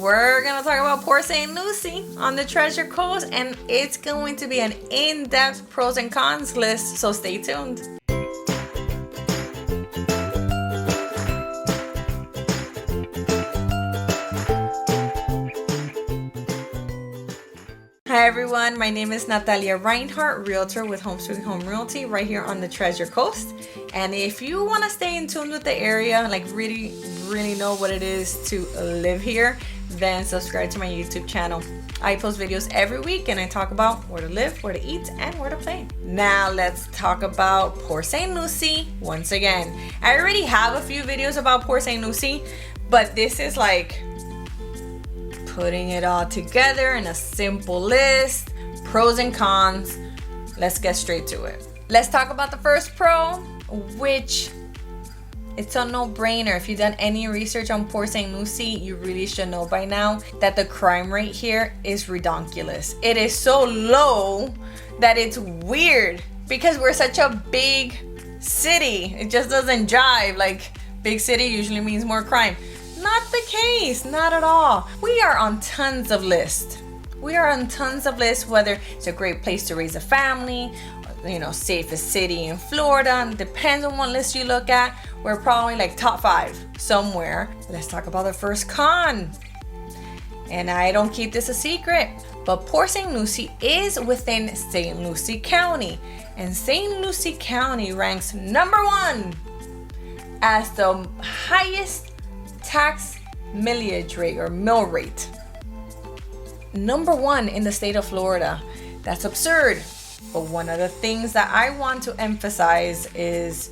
we're gonna talk about Port St. Lucie on the Treasure Coast, and it's going to be an in-depth pros and cons list, so stay tuned. Hi everyone, my name is Natalia Reinhardt, realtor with Home Sweet Home Realty right here on the Treasure Coast. And if you want to stay in tune with the area, like really know what it is to live here, then subscribe to my YouTube channel. I post videos every week and I talk about where to live, where to eat, and where to play. Now let's talk about Port St. Lucie once again. I already have a few videos about Port St. Lucie, but this is like putting it all together in a simple list, pros and cons. Let's get straight to it. Let's talk about the first pro, which it's a no-brainer. If you've done any research on Port St. Lucie, you really should know by now that the crime rate here is redonkulous. It is so low that it's weird because we're such a big city. It just doesn't jive. Like, big city usually means more crime. Not the case, not at all. We are on tons of lists. Whether it's a great place to raise a family, safest city in Florida. Depends on what list you look at. We're probably like top 5 somewhere. Let's talk about the first con. And I don't keep this a secret, but Port St. Lucie is within St. Lucie County. And St. Lucie County ranks number 1 as the highest tax millage rate or mill rate. Number 1 in the state of Florida. That's absurd. But one of the things that I want to emphasize is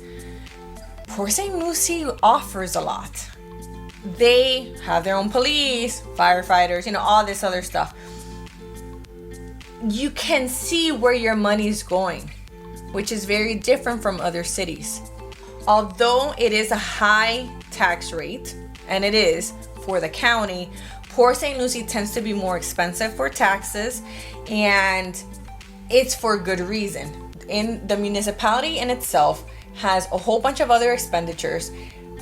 Port St. Lucie offers a lot. They have their own police, firefighters, all this other stuff. You can see where your money is going, which is very different from other cities. Although it is a high tax rate, and it is for the county, Port St. Lucie tends to be more expensive for taxes, and it's for good reason. In the municipality in itself has a whole bunch of other expenditures,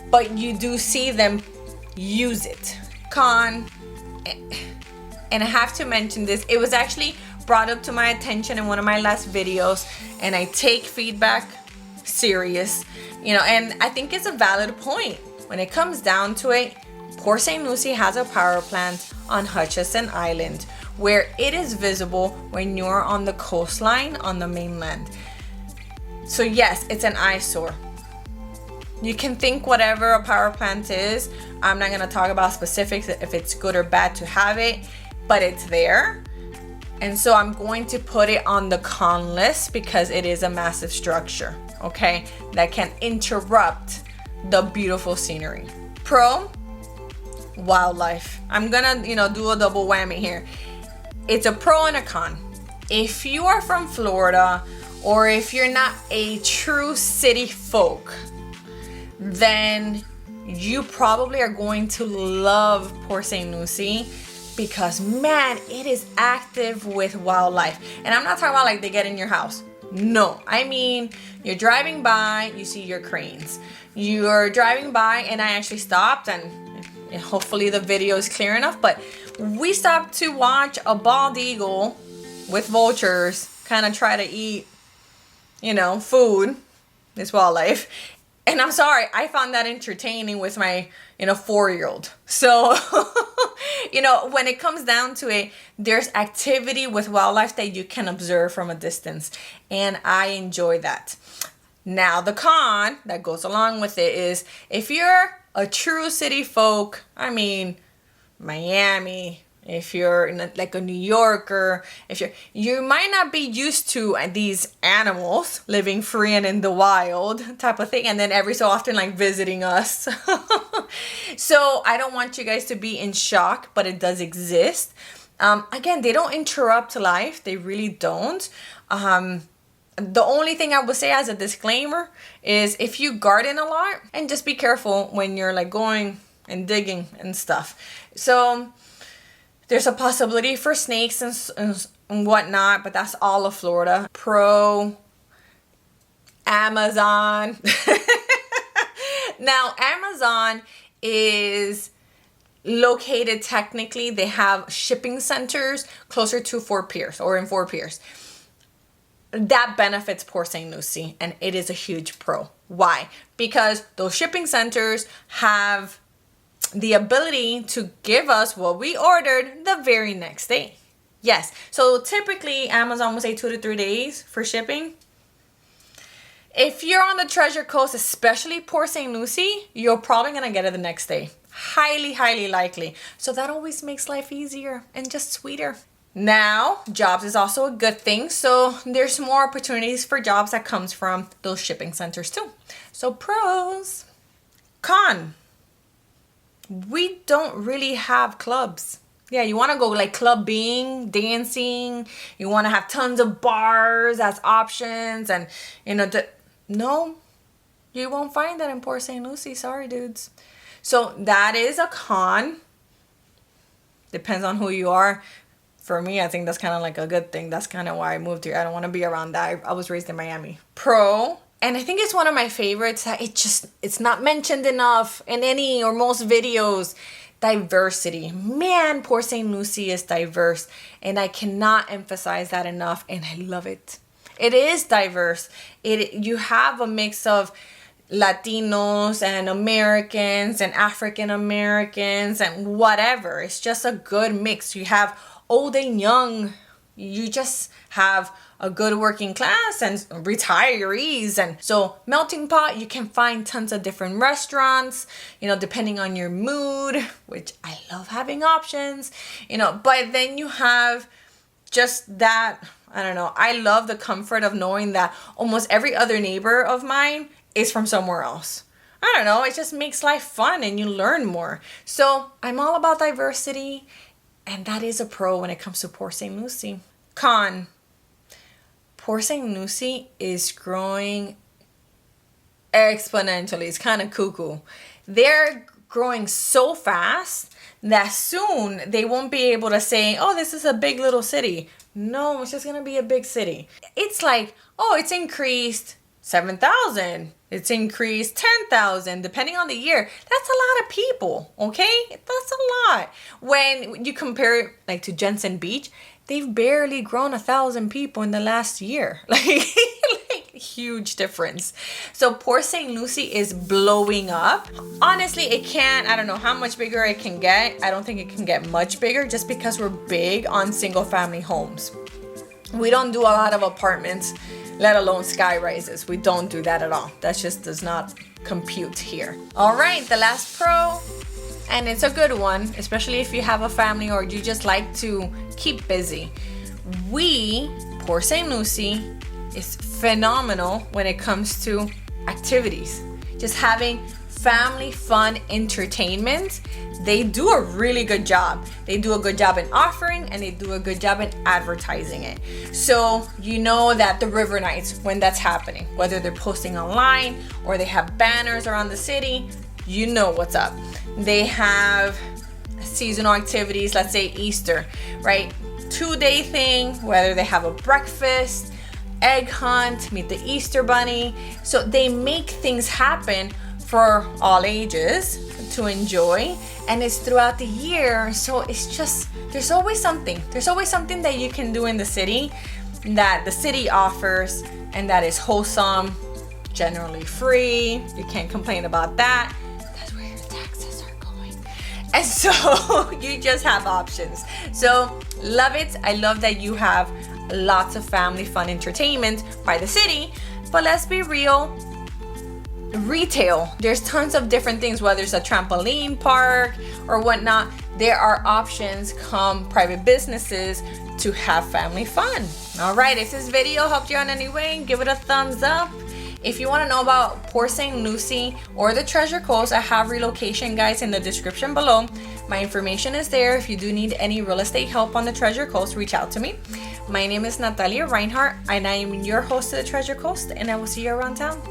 but you do see them use it. Con, and I have to mention this, it was actually brought up to my attention in one of my last videos, and I take feedback serious, and I think it's a valid point. When it comes down to it, Port St. Lucie has a power plant on Hutchison Island where it is visible when you're on the coastline on the mainland. So yes, it's an eyesore. You can think whatever a power plant is. I'm not going to talk about specifics if it's good or bad to have it, but it's there. And so I'm going to put it on the con list because it is a massive structure, okay, that can interrupt the beautiful scenery. Pro, wildlife. I'm gonna, do a double whammy here. It's a pro and a con. If you are from Florida, or if you're not a true city folk, then you probably are going to love Port St. Lucie because, man, it is active with wildlife. And I'm not talking about like they get in your house. No, I mean, you're driving by, you see your cranes. You're driving by, and I actually stopped, and hopefully the video is clear enough, but we stopped to watch a bald eagle with vultures kind of try to eat, food, this wildlife. And I'm sorry, I found that entertaining with my, 4-year-old. So, when it comes down to it, there's activity with wildlife that you can observe from a distance. And I enjoy that. Now, the con that goes along with it is if you're a true city folk, Miami, if you're like a New Yorker, you might not be used to these animals living free and in the wild type of thing, and then every so often like visiting us. So I don't want you guys to be in shock, but it does exist. Again, they don't interrupt life. They really don't. The only thing I would say as a disclaimer is if you garden a lot, and just be careful when you're like going and digging and stuff. So there's a possibility for snakes and whatnot, but that's all of Florida. Pro, Amazon. Now, Amazon is located technically, they have shipping centers closer to Fort Pierce or in Fort Pierce. That benefits Port St. Lucie, and it is a huge pro. Why? Because those shipping centers have the ability to give us what we ordered the very next day. Yes. So typically Amazon will say 2 to 3 days for shipping. If you're on the Treasure Coast, especially Port St. Lucie, you're probably going to get it the next day. Highly, highly likely. So that always makes life easier and just sweeter. Now, jobs is also a good thing. So there's more opportunities for jobs that comes from those shipping centers too. So pros. Con. We don't really have clubs. Yeah, you want to go like clubbing, dancing. You want to have tons of bars as options. And, no, you won't find that in Port St. Lucie. Sorry, dudes. So that is a con. Depends on who you are. For me, I think that's kind of like a good thing. That's kind of why I moved here. I don't want to be around that. I was raised in Miami. Pro, and I think it's one of my favorites. That it's not mentioned enough in any or most videos. Diversity. Man, Port St. Lucie is diverse, and I cannot emphasize that enough, and I love it. It is diverse. You have a mix of Latinos and Americans and African Americans and whatever. It's just a good mix. You have old and young. You just have a good working class and retirees. And so melting pot, you can find tons of different restaurants, depending on your mood, which I love having options, but then you have just that, I don't know. I love the comfort of knowing that almost every other neighbor of mine is from somewhere else. I don't know. It just makes life fun and you learn more. So I'm all about diversity. And that is a pro when it comes to Port St. Lucie. Con. Port St. Lucie is growing exponentially. It's kind of cuckoo. They're growing so fast that soon they won't be able to say, oh, this is a big little city. No, it's just going to be a big city. It's like, oh, it's increased 7,000. It's increased 10,000, depending on the year. That's a lot of people, okay? That's a lot. When you compare it like to Jensen Beach, they've barely grown 1,000 people in the last year. Like huge difference. So Port St. Lucie is blowing up. Honestly, I don't know how much bigger it can get. I don't think it can get much bigger just because we're big on single family homes. We don't do a lot of apartments, let alone sky rises. We don't do that at all. That just does not compute here. All right, the last pro, and it's a good one, especially if you have a family or you just like to keep busy. Port St. Lucie, is phenomenal when it comes to activities. Just having family fun entertainment. They do a really good job. They do a good job in offering and they do a good job in advertising it. So you know that the River Nights, when that's happening, whether they're posting online or they have banners around the city, you know what's up. They have seasonal activities, let's say Easter, right? 2-day thing, whether they have a breakfast, egg hunt, meet the Easter bunny. So they make things happen for all ages to enjoy, and it's throughout the year. So it's just, there's always something that you can do in the city that the city offers and that is wholesome, generally free. You can't complain about that. That's where your taxes are going. And so you just have options. So love it. I love that you have lots of family fun entertainment by the city. But let's be real, retail, there's tons of different things, whether it's a trampoline park or whatnot. There are options come private businesses to have family fun. All right, if this video helped you in any way, give it a thumbs up. If you want to know about Port St. Lucie or the Treasure Coast, I have relocation guides in the description below. My information is there. If you do need any real estate help on the Treasure Coast, reach out to me. My name is Natalia Reinhardt, and I am your host of the Treasure Coast, and I will see you around town.